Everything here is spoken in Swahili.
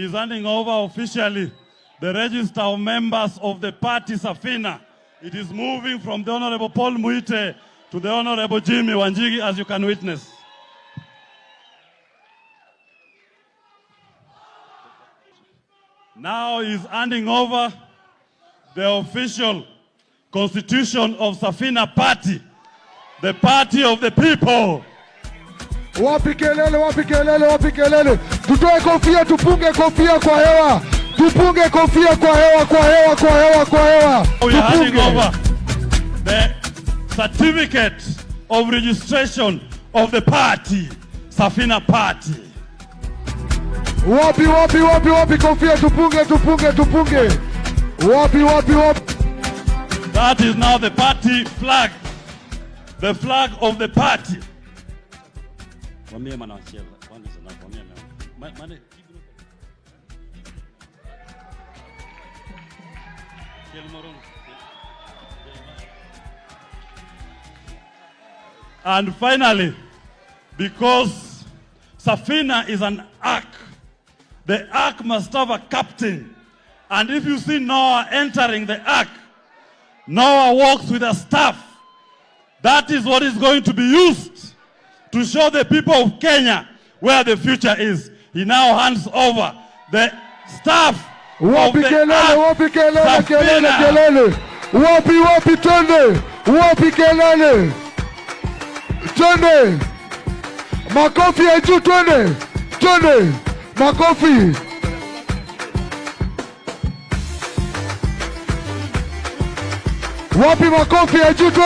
is handing over officially the register of members of the party Safina. It is moving from the Honorable Paul Muite to the Honorable Jimmy Wanjigi, as you can witness. Now he is handing over the official constitution of Safina Party, the party of the people. Wapi kelele, wapi kelele, wapi kelele. Tutoe kofia, tupunge kofia kwa hewa. Tupunge kofia kwa hewa, kwa hewa, kwa hewa, kwa hewa. We are handing over the certificate of registration of the party, Safina Party. Wapi, wapi, wapi, wapi kofia, tupunge, tupunge, tupunge. Wapi, wapi, wapi. That is now the party flag, the flag of the party. And finally, because Safina is an ark, the ark must have a captain. And if you see Noah entering the ark, Noah walks with a staff. That is what is going to be used to show the people of Kenya where the future is. He now hands over the staff of the ark, wapi kelele, Safina. kelele. Wapi, wapi, twende. Wapi kelele. Twende. Makofi ya juu, twende. Twende. Makofi. Wapi makofi ya juu?